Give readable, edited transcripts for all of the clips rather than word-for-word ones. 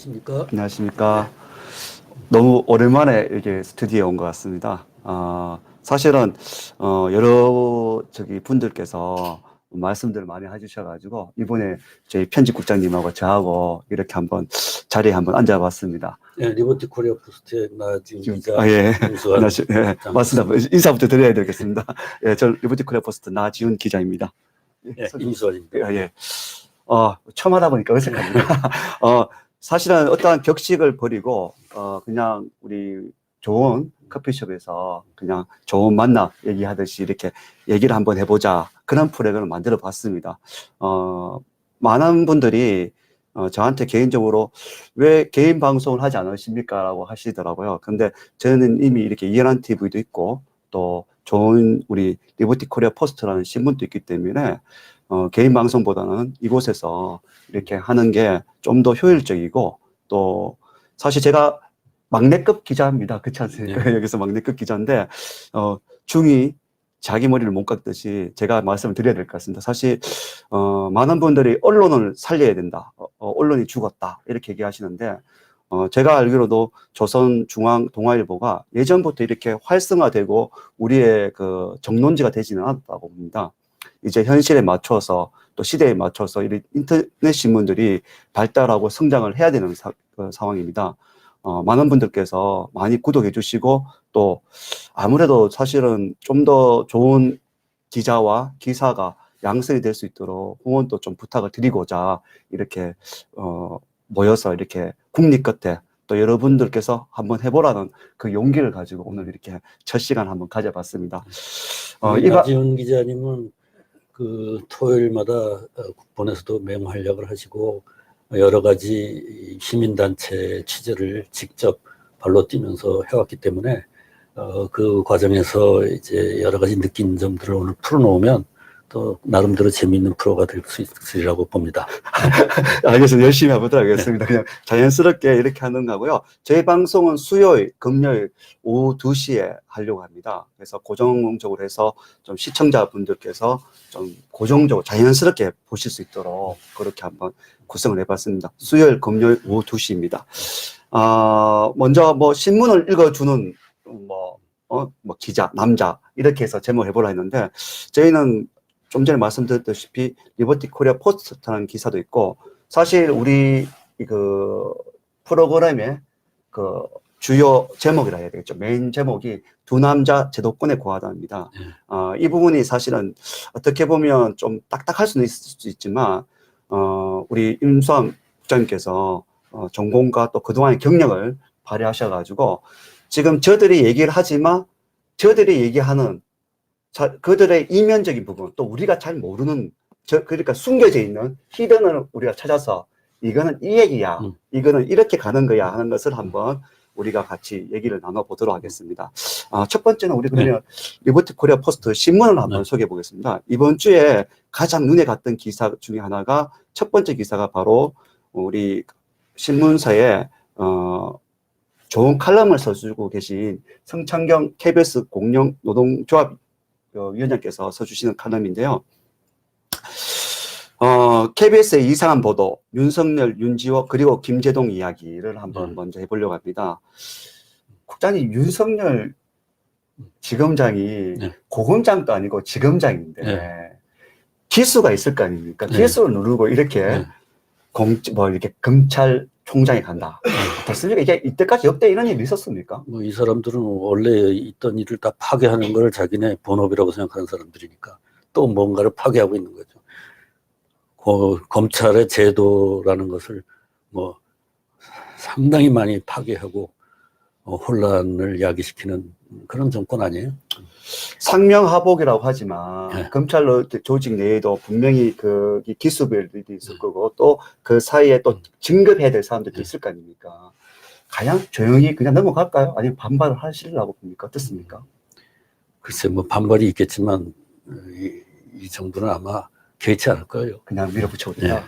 안녕하십니까? 안녕하십니까. 너무 오랜만에 이렇게 스튜디오에 온 것 같습니다. 사실은, 여러 분들께서 말씀들 많이 해주셔가지고, 이번에 저희 편집국장님하고 저하고 이렇게 한번 자리에 한번 앉아봤습니다. 네, 리버티 코리아 포스트의 나지훈 기자, 예. 윤수환 안녕하세요. 예, 맞습니다. 인사부터 드려야 되겠습니다. 예, 저 리버티 코리아 포스트 나지훈 기자입니다. 네, 임수환입니다. 예. 처음 하다 보니까 어색합니다. 사실은 어떠한 격식을 버리고, 그냥 우리 좋은 커피숍에서 그냥 좋은 만남 얘기하듯이 이렇게 얘기를 한번 해보자. 그런 프로그램을 만들어 봤습니다. 많은 분들이 저한테 개인적으로 왜 개인 방송을 하지 않으십니까? 라고 하시더라고요. 근데 저는 이미 이렇게 이해란 TV도 있고, 또 좋은 우리 리버티 코리아 포스트라는 신문도 있기 때문에 개인 방송보다는 이곳에서 이렇게 하는 게 좀 더 효율적이고, 또 사실 제가 막내급 기자입니다. 그렇지 않습니까? 네. 여기서 막내급 기자인데, 중이 자기 머리를 못 깎듯이 제가 말씀을 드려야 될 것 같습니다. 사실, 많은 분들이 언론을 살려야 된다. 언론이 죽었다. 이렇게 얘기하시는데, 제가 알기로도 조선중앙동아일보가 예전부터 이렇게 활성화되고 우리의 그 정론지가 되지는 않았다고 봅니다. 이제 현실에 맞춰서 또 시대에 맞춰서 이 인터넷 신문들이 발달하고 성장을 해야 되는 상황입니다. 많은 분들께서 많이 구독해 주시고, 또 아무래도 사실은 좀 더 좋은 기자와 기사가 양성이 될 수 있도록 후원도 좀 부탁을 드리고자 이렇게 모여서 이렇게 국립 끝에 또 여러분들께서 한번 해보라는 그 용기를 가지고 오늘 이렇게 첫 시간 한번 가져봤습니다. 나지훈 기자님은 그 토요일마다 국본에서도 맹활약을 하시고 여러 가지 시민단체 취재를 직접 발로 뛰면서 해왔기 때문에 그 과정에서 이제 여러 가지 느낀 점들을 오늘 풀어놓으면 또 나름대로 재미있는 프로가 될 수 있으리라고 봅니다. 알겠습니다. 열심히 해보도록 하겠습니다. 그냥 자연스럽게 이렇게 하는 거고요. 저희 방송은 수요일, 금요일 오후 2시에 하려고 합니다. 그래서 고정적으로 해서 좀 시청자분들께서 좀 고정적으로 자연스럽게 보실 수 있도록 그렇게 한번 구성을 해봤습니다. 수요일, 금요일 오후 2시입니다. 먼저 뭐 신문을 읽어주는 기자, 남자 이렇게 해서 제목을 해보려 했는데, 저희는 좀 전에 말씀드렸다시피 리버티 코리아 포스트라는 기사도 있고, 사실 우리 그 프로그램의 그 주요 제목이라 해야 되겠죠. 메인 제목이 두 남자 제도권의 고하다입니다. 이 부분이 사실은 어떻게 보면 좀 딱딱할 수는 있을 수 있지만, 우리 임수환 국장님께서 전공과 또 그동안의 경력을 발휘하셔가지고 지금 저들이 얘기를 하지만 저들이 얘기하는 그들의 이면적인 부분, 또 우리가 잘 모르는, 그러니까 숨겨져 있는 히든을 우리가 찾아서 이거는 이 얘기야, 이거는 이렇게 가는 거야 하는 것을 한번 우리가 같이 얘기를 나눠보도록 하겠습니다. 첫 번째는 우리 그러면 리버티 코리아 포스트 신문을 한번 소개해 보겠습니다. 이번 주에 가장 눈에 갔던 기사 중에 하나가, 첫 번째 기사가 바로 우리 신문사에 좋은 칼럼을 써주고 계신 성창경 KBS 공영노동조합 위원장께서 써주시는 칼럼인데요. KBS의 이상한 보도, 윤석열, 윤지호 그리고 김재동 이야기를 한번 먼저 해보려고 합니다. 국장님, 윤석열 지검장이 고검장도 아니고 지검장인데 기수가 있을 거 아닙니까? 기수를 누르고 이렇게 이렇게 검찰총장이 간다. 됐습니까? 이게 이때까지 역대 이런 일이 있었습니까? 뭐 이 사람들은 원래 있던 일을 다 파괴하는 걸 자기네 본업이라고 생각하는 사람들이니까 또 뭔가를 파괴하고 있는 거죠. 검찰의 제도라는 것을 뭐 상당히 많이 파괴하고 혼란을 야기시키는 그런 정권 아니에요? 상명하복이라고 하지만 검찰 조직 내에도 분명히 그 기수별들이 있을 거고, 또 그 사이에 또 진급해야 될 사람들도 있을 거 아닙니까? 그냥 조용히 그냥 넘어갈까요? 아니면 반발을 하시려고 봅니까? 어떻습니까? 글쎄, 뭐 반발이 있겠지만 이 정부는 아마 개의치 않을 거예요. 그냥 밀어붙여 버린다. 야,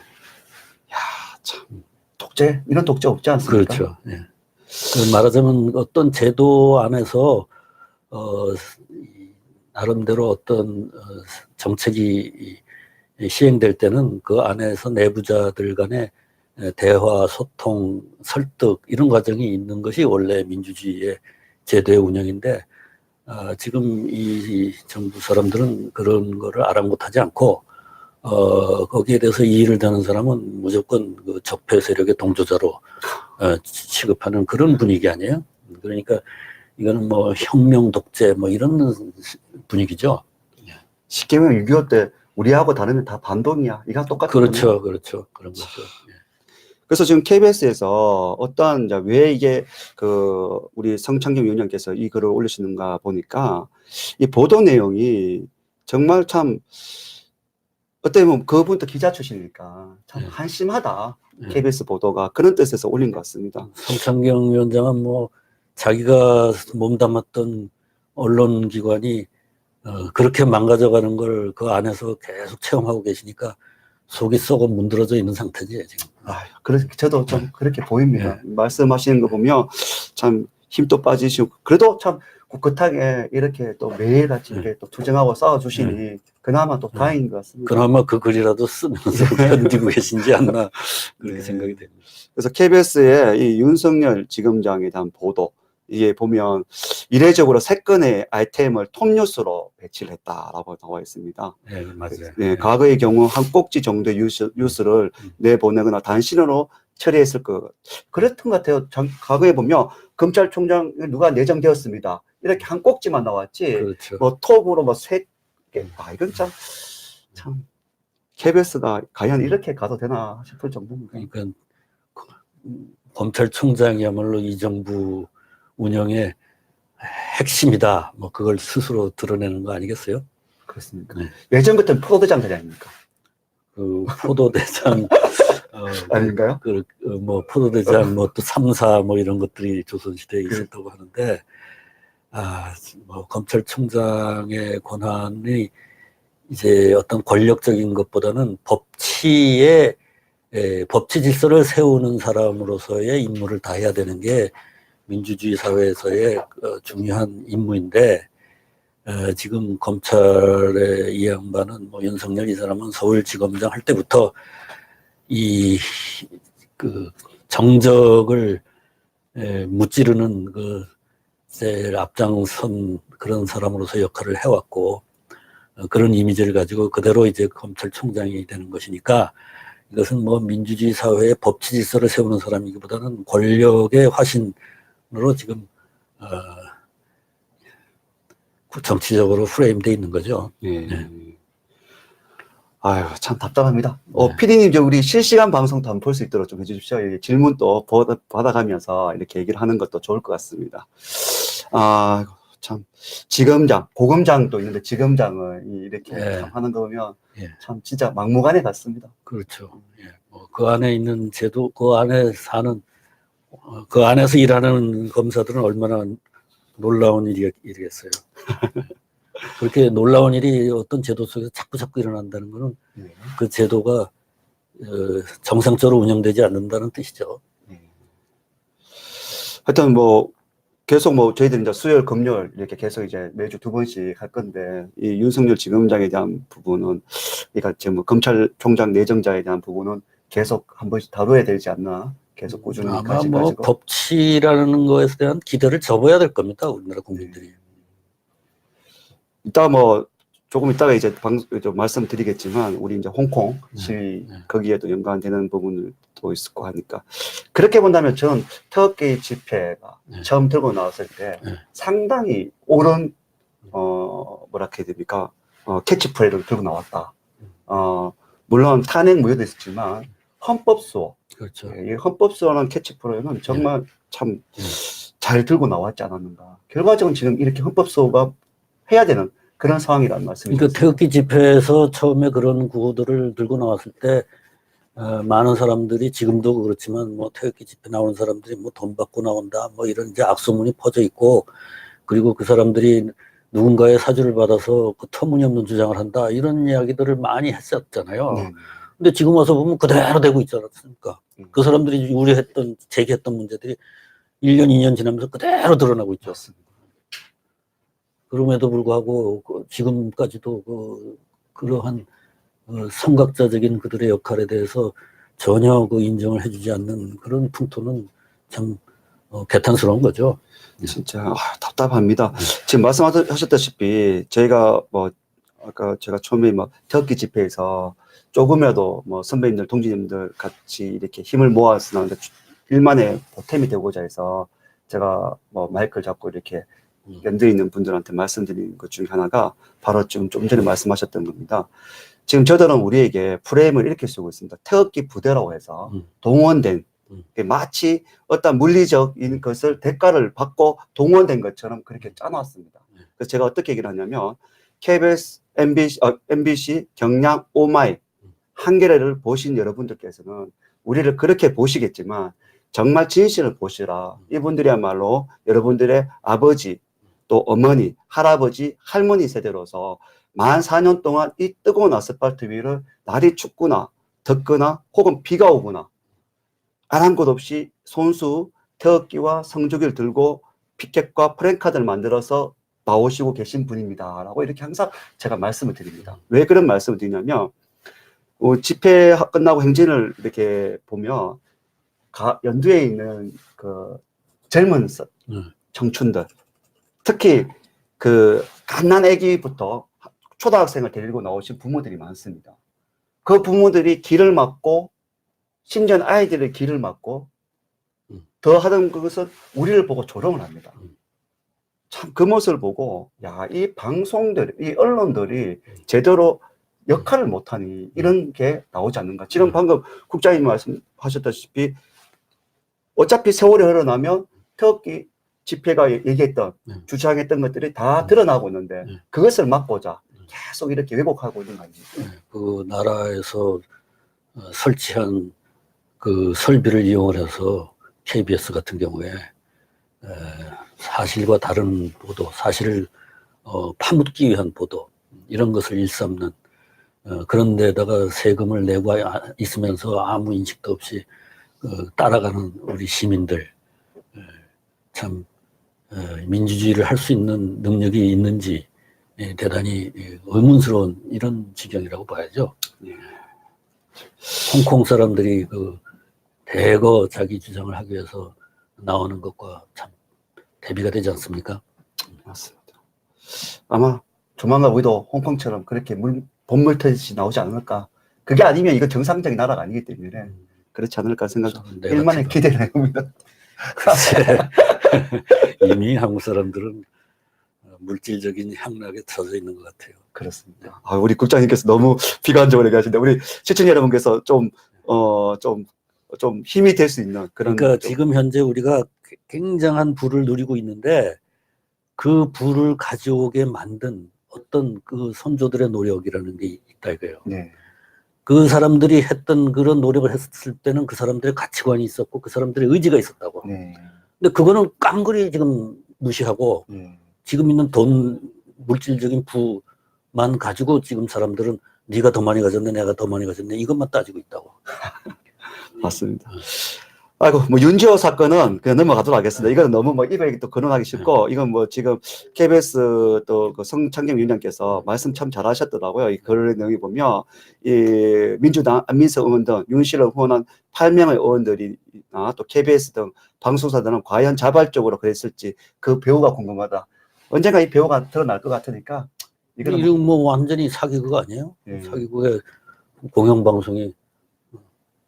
참 독재, 이런 독재 없지 않습니까? 그렇죠. 말하자면 어떤 제도 안에서 나름대로 어떤 정책이 시행될 때는 그 안에서 내부자들 간에 대화, 소통, 설득 이런 과정이 있는 것이 원래 민주주의의 제도의 운영인데 지금 이 정부 사람들은 그런 거를 아랑곳하지 않고 거기에 대해서 이의를 다는 사람은 무조건 그 적폐 세력의 동조자로 취급하는 그런 분위기 아니에요? 그러니까 이거는 뭐 혁명 독재 뭐 이런 분위기죠. 쉽게 말하면 6.25 때 우리하고 다르면 다 반동이야. 이거 똑같은 그렇죠, 그렇죠. 그런 거죠. 그래서 지금 KBS에서 어떠한, 이제 왜 이게 우리 성창경 위원장께서 이 글을 올리시는가 보니까 이 보도 내용이 정말 참, 어떻게 보면 그분도 기자 출신이니까 참 네. 한심하다. 네. KBS 보도가 그런 뜻에서 올린 것 같습니다. 성창경 위원장은 뭐 자기가 몸담았던 언론기관이 그렇게 망가져가는 걸 그 안에서 계속 체험하고 계시니까 속이 썩어 문드러져 있는 상태지 지금. 저도 좀 그렇게 보입니다. 말씀하시는 거 보면 참 힘도 빠지시고, 그래도 참 꿋꿋하게 이렇게 또 매일같이 이렇게 또 투쟁하고 싸워주시니 그나마 또 다행인 것 같습니다. 그나마 그 글이라도 쓰면서 견디고 계신지 않나 그렇게 생각이 됩니다. 그래서 KBS의 이 윤석열 지검장에 대한 보도, 이게 보면 이례적으로 3건의 아이템을 톱뉴스로 배치를 했다라고 나와 있습니다. 네, 맞아요. 네, 과거의 경우 한 꼭지 정도의 뉴스를 내보내거나 단신으로 처리했을 것. 그랬던 것 같아요. 과거에 보면 검찰총장 누가 내정되었습니다. 이렇게 한 꼭지만 나왔지. 그렇죠. 뭐 톱으로 뭐 3개. 이건 참 KBS가 과연 이렇게 가도 되나 싶을 정도입니다. 그러니까 검찰총장이야말로 이 정부 운영의 핵심이다. 뭐 그걸 스스로 드러내는 거 아니겠어요? 그렇습니까? 네. 예전부터는 포도대장들이 아닙니까? 그 포도대장 아닌가요? 뭐 포도대장 뭐 또 3사 뭐 이런 것들이 조선시대에 있었다고 하는데 뭐 검찰총장의 권한이 이제 어떤 권력적인 것보다는 법치 질서를 세우는 사람으로서의 임무를 다해야 되는 게 민주주의 사회에서의 중요한 임무인데 지금 검찰의 이 양반은 뭐 윤석열 이 사람은 서울지검장 할 때부터 그 정적을 무찌르는 제일 앞장선 그런 사람으로서 역할을 해왔고 그런 이미지를 가지고 그대로 이제 검찰총장이 되는 것이니까 이것은 뭐 민주주의 사회의 법치 질서를 세우는 사람이기보다는 권력의 화신으로 지금 정치적으로 프레임돼 있는 거죠. 네. 아유, 참 답답합니다. 피디님, 우리 실시간 방송도 한번 볼 수 있도록 좀 해주십시오. 질문도 받아가면서 이렇게 얘기를 하는 것도 좋을 것 같습니다. 참, 지검장, 고검장도 있는데 지검장을 이렇게 참 하는 거 보면 참 진짜 막무가내 같습니다. 그렇죠. 뭐 그 안에 있는 제도, 그 안에 사는, 그 안에서 일하는 검사들은 얼마나 놀라운 일이겠어요. 그렇게 놀라운 일이 어떤 제도 속에서 자꾸 일어난다는 것은 그 제도가 정상적으로 운영되지 않는다는 뜻이죠. 하여튼 뭐 계속 뭐 저희들이 이제 수요일, 금요일 이렇게 계속 이제 매주 2번씩 할 건데 이 윤석열 지검장에 대한 부분은 그러니까 지금 뭐 검찰총장 내정자에 대한 부분은 계속 한 번씩 다뤄야 되지 않나 계속 꾸준히 아마 뭐 법치라는 거에 대한 기대를 접어야 될 겁니다. 우리나라 국민들이. 이따 뭐 조금 이따가 이제 말씀드리겠지만 우리 이제 홍콩 시위 거기에도 연관되는 부분도 있을 거 하니까 그렇게 본다면 저는 태극기 집회가 처음 들고 나왔을 때 상당히 옳은 뭐라 해야 됩니까 캐치프레이즈를 들고 나왔다. 물론 탄핵 무효도 있었지만 헌법수호, 그렇죠. 이 헌법수호라는 캐치프레이즈는 정말 참 잘 들고 나왔지 않았는가. 결과적으로 지금 이렇게 헌법수호가 해야 되는 그런 상황이라는 말씀이죠. 그러니까 태극기 집회에서 처음에 그런 구호들을 들고 나왔을 때 많은 사람들이 지금도 그렇지만 뭐 태극기 집회 나오는 사람들이 뭐 돈 받고 나온다 뭐 이런 이제 악소문이 퍼져 있고 그리고 그 사람들이 누군가의 사주를 받아서 그 터무니없는 주장을 한다 이런 이야기들을 많이 했었잖아요. 근데 지금 와서 보면 그대로 되고 있지 않았습니까? 그 사람들이 제기했던 문제들이 1년, 2년 지나면서 그대로 드러나고 있죠. 그럼에도 불구하고 지금까지도 그러한 선각자적인 그들의 역할에 대해서 전혀 그 인정을 해주지 않는 그런 풍토는 참 개탄스러운 거죠. 진짜 답답합니다. 지금 말씀하셨다시피 저희가 뭐 아까 제가 처음에 뭐 태극기 집회에서 조금이라도 뭐 선배님들, 동지님들 같이 이렇게 힘을 모아서 나오는데 일만의 보탬이 되고자 해서 제가 뭐 마이크를 잡고 이렇게 연대에 있는 분들한테 말씀드리는 것 중에 하나가 바로 지금 좀 전에 말씀하셨던 겁니다. 지금 저들은 우리에게 프레임을 이렇게 쓰고 있습니다. 태극기 부대라고 해서 동원된 마치 어떤 물리적인 것을 대가를 받고 동원된 것처럼 그렇게 짜놨습니다. 그래서 제가 어떻게 얘기를 하냐면 KBS, MBC, 경향, 오마이 한겨레를 보신 여러분들께서는 우리를 그렇게 보시겠지만 정말 진실을 보시라. 이분들이야말로 여러분들의 아버지, 또 어머니, 할아버지, 할머니 세대로서 14년 동안 이 뜨거운 아스팔트 위를 날이 춥거나 덥거나 혹은 비가 오거나 아랑곳 없이 손수 태극기와 성조기를 들고 피켓과 프랭카드를 만들어서 나오시고 계신 분입니다. 라고 이렇게 항상 제가 말씀을 드립니다. 왜 그런 말씀을 드리냐면 집회 끝나고 행진을 이렇게 보면 연두에 있는 그 젊은 청춘들, 특히 그 갓난 아기부터 초등학생을 데리고 나오신 부모들이 많습니다. 그 부모들이 길을 막고 심지어 아이들의 길을 막고 더 하던 것은 우리를 보고 조롱을 합니다. 참 그 모습을 보고 야, 이 방송들, 이 언론들이 제대로 역할을 못하니 이런 게 나오지 않는가. 지금 방금 국장님 말씀하셨다시피 어차피 세월이 흘러나면 태극기 집회가 얘기했던 주장했던 것들이 다 드러나고 있는데 그것을 막고자 계속 이렇게 왜곡하고 있는 거 아닙니까? 그 나라에서 설치한 그 설비를 이용을 해서 KBS 같은 경우에 사실과 다른 보도, 사실을 파묻기 위한 보도 이런 것을 일삼는 그런 데다가 세금을 내고 있으면서 아무 인식도 없이 따라가는 우리 시민들 참 민주주의를 할 수 있는 능력이 있는지 대단히 의문스러운 이런 지경이라고 봐야죠. 홍콩 사람들이 그 대거 자기 주장을 하기 위해서 나오는 것과 참 대비가 되지 않습니까? 맞습니다. 아마 조만간 우리도 홍콩처럼 그렇게 본물 터지듯이 나오지 않을까. 그게 아니면 이거 정상적인 나라가 아니기 때문에 그렇지 않을까 생각합니다. 일만의 기대를 해봅니다. 글쎄, 이미 한국 사람들은 물질적인 향락에 터져 있는 것 같아요. 그렇습니다. 우리 국장님께서 너무 비관적으로 얘기하시는데 우리 시청자 여러분께서 좀 힘이 될 수 있는 그런. 그러니까 지금 현재 우리가 굉장한 부를 누리고 있는데 그 부를 가져오게 만든 어떤 그 선조들의 노력이라는 게 있다 이거예요. 네. 그 사람들이 했던 그런 노력을 했을 때는 그 사람들의 가치관이 있었고 그 사람들의 의지가 있었다고. 네. 근데 그거는 깡그리 지금 무시하고 지금 있는 돈, 물질적인 부만 가지고 지금 사람들은 네가 더 많이 가졌네, 내가 더 많이 가졌네 이것만 따지고 있다고. 맞습니다. 아이고, 뭐 윤지호 사건은 그냥 넘어가도록 하겠습니다. 이건 너무 뭐 입에 또 거론하기 쉽고, 이건 뭐 지금 KBS 또 그 성창경 위원장께서 말씀 참 잘하셨더라고요. 이 글 내용이 보면 이 민주당 안민석 의원 등 윤 씨를 후원한 8명의 의원들이나 또 KBS 등 방송사들은 과연 자발적으로 그랬을지 그 배우가 궁금하다. 언젠가 이 배우가 드러날 것 같으니까 이건 뭐 완전히 사기극 아니에요? 네. 사기극의 공영방송이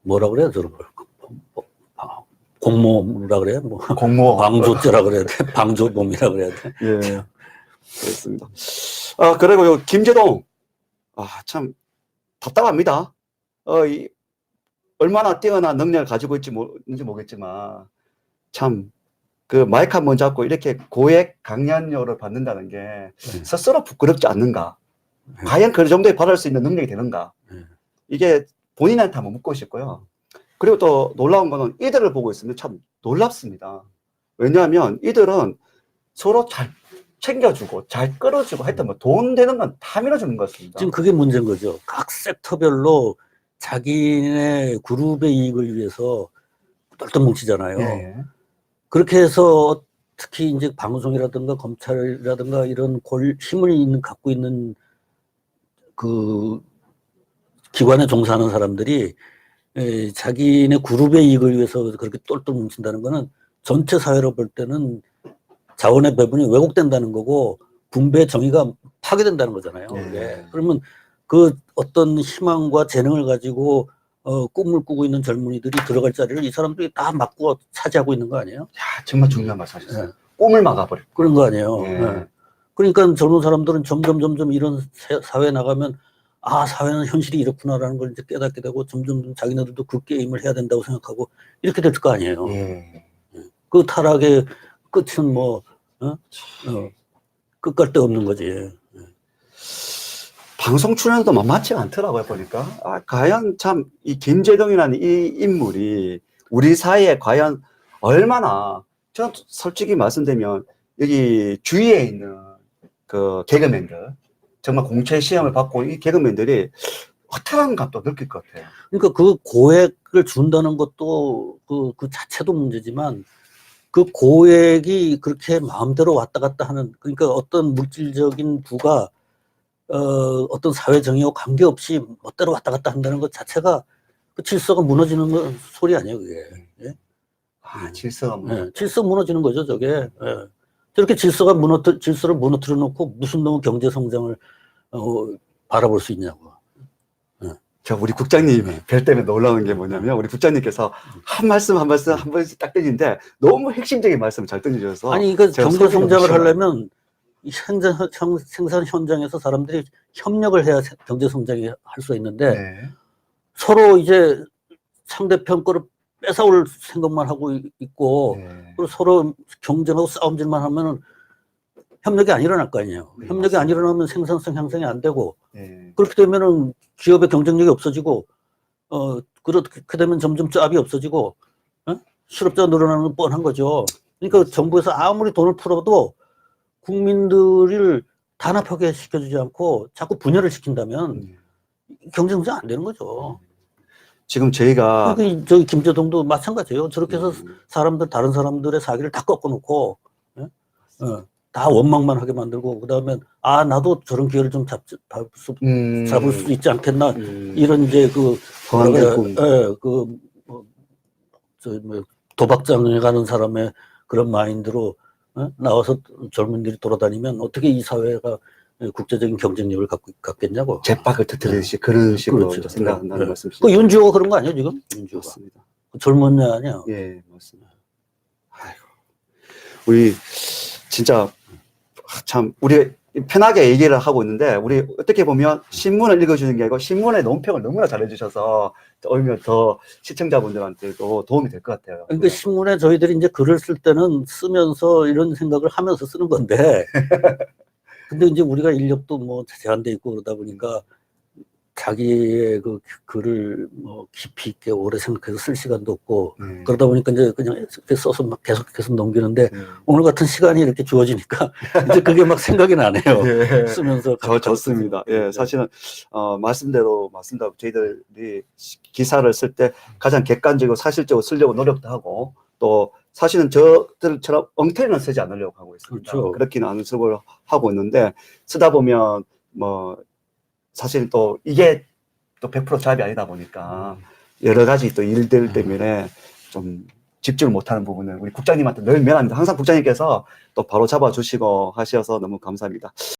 뭐라 그래요, 저런 걸? 공모라 그래요? 뭐 공모. 방조죄라 그래야 돼? 방조범이라 그래야 돼? 예. 그렇습니다. 그리고 요 김재동. 참 답답합니다. 얼마나 뛰어난 능력을 가지고 있는지 모르겠지만 참 그 마이크 한 번 잡고 이렇게 고액 강연료를 받는다는 게 스스로 부끄럽지 않는가? 과연 그 정도에 받을 수 있는 능력이 되는가? 이게 본인한테 한번 묻고 싶고요. 그리고 또 놀라운 거는 이들을 보고 있으면 참 놀랍습니다. 왜냐하면 이들은 서로 잘 챙겨주고 잘 끌어주고 하여튼 뭐 돈 되는 건 다 밀어주는 것 같습니다. 지금 그게 문제인 거죠. 각 섹터별로 자기네 그룹의 이익을 위해서 똘똘 뭉치잖아요. 예. 그렇게 해서 특히 이제 방송이라든가 검찰이라든가 이런 힘을 갖고 있는 그 기관에 종사하는 사람들이 자기네 그룹의 이익을 위해서 그렇게 똘똘 뭉친다는 거는 전체 사회로 볼 때는 자원의 배분이 왜곡된다는 거고 분배 정의가 파괴된다는 거잖아요. 예. 그러면 그 어떤 희망과 재능을 가지고 꿈을 꾸고 있는 젊은이들이 들어갈 자리를 이 사람들이 다 막고 차지하고 있는 거 아니에요? 야, 정말 중요한 말씀 하셨어요. 예. 꿈을 막아버려. 그런 거 아니에요. 예. 예. 그러니까 젊은 사람들은 점점 이런 사회에 나가면 아, 사회는 현실이 이렇구나라는 걸 이제 깨닫게 되고 점점 자기네들도 그 게임을 해야 된다고 생각하고 이렇게 될 거 아니에요. 예. 그 타락의 끝은 뭐, 끝갈 데 없는 거지. 방송 출연도 만만치가 않더라고요, 보니까. 아, 과연 참, 이 김재동이라는 이 인물이 우리 사회에 과연 얼마나, 저는 솔직히 말씀드리면, 여기 주위에 있는 그 개그맨들, 정말 공채 시험을 받고 이 개그맨들이 허탈한가 또 느낄 것 같아요. 그러니까 그 고액을 준다는 것도 그 자체도 문제지만 그 고액이 그렇게 마음대로 왔다 갔다 하는, 그러니까 어떤 물질적인 부가 어떤 사회 정의와 관계없이 멋대로 왔다 갔다 한다는 것 자체가 그 질서가 무너지는 건 소리 아니에요, 그게. 예? 아, 질서가 뭐. 예, 질서 무너지는 거죠, 저게. 예. 저렇게 질서를 무너뜨려 놓고 무슨 놈의 경제 성장을 바라볼 수 있냐고. 저 우리 국장님 뵐 때문에 놀라운 게 뭐냐면, 우리 국장님께서 한 말씀 한 번씩 딱 던지는데 너무 핵심적인 말씀을 잘 던져주셔서. 아니, 이거 제가 경제 소리가 성장을 너무 하려면 이 생산 현장에서 사람들이 협력을 해야 경제 성장이 할 수 있는데 네. 서로 이제 상대편 거를 뺏어올 생각만 하고 있고 네. 그리고 서로 경쟁하고 싸움질만 하면은 협력이 안 일어날 거 아니에요. 네, 협력이 안 맞습니다. 일어나면 생산성 향상이 안 되고 네. 그렇게 되면은 기업의 경쟁력이 없어지고 그렇게 되면 점점 짭이 없어지고 실업자가 늘어나는 건 뻔한 거죠. 그러니까 맞습니다. 정부에서 아무리 돈을 풀어도 국민들을 단합하게 시켜주지 않고 자꾸 분열을 시킨다면 경쟁성이 안 되는 거죠. 지금 저희가 그러니까 저기 김재동도 마찬가지예요. 저렇게 해서 다른 사람들의 사기를 다 꺾어놓고 다 원망만 하게 만들고 그다음에 아 나도 저런 기회를 좀 잡을 수 있지 않겠나 이런 이제 도박장에 가는 사람의 그런 마인드로 나와서 젊은이들이 돌아다니면 어떻게 이 사회가 국제적인 경쟁력을 갖겠냐고. jet박을 터뜨리듯이 그런 식으로 그렇죠. 생각한다는 말씀이시죠. 그 윤주호가 그런 거 아니에요 지금? 윤주호가. 맞습니다. 젊은 애 아니야. 예, 맞습니다. 아이고, 우리 진짜 참 우리 편하게 얘기를 하고 있는데 우리 어떻게 보면 신문을 읽어주는 게 아니고 신문의 논평을 너무나 잘해주셔서 오히려 더 시청자분들한테도 도움이 될 것 같아요. 그러니까 신문에 저희들이 이제 글을 쓸 때는 쓰면서 이런 생각을 하면서 쓰는 건데 근데 이제 우리가 인력도 뭐 제한돼 있고 그러다 보니까 자기의 그 글을 뭐 깊이 있게 오래 생각해서 쓸 시간도 없고 그러다 보니까 이제 그냥 써서 막 계속 넘기는데 오늘 같은 시간이 이렇게 주어지니까 이제 그게 막 생각이 나네요. 예. 쓰면서. 좋습니다. 예, 사실은 말씀대로 저희들이 기사를 쓸 때 가장 객관적이고 사실적으로 쓰려고 노력도 하고 또 사실은 저들처럼 엉터리는 쓰지 않으려고 하고 있습니다. 그렇죠. 그렇게는 안 쓰고 하고 있는데 쓰다 보면 뭐 사실 또 이게 또 100% 잡이 아니다 보니까 여러 가지 또 일들 때문에 좀 집중을 못하는 부분은 우리 국장님한테 늘 미안합니다. 항상 국장님께서 또 바로 잡아주시고 하셔서 너무 감사합니다.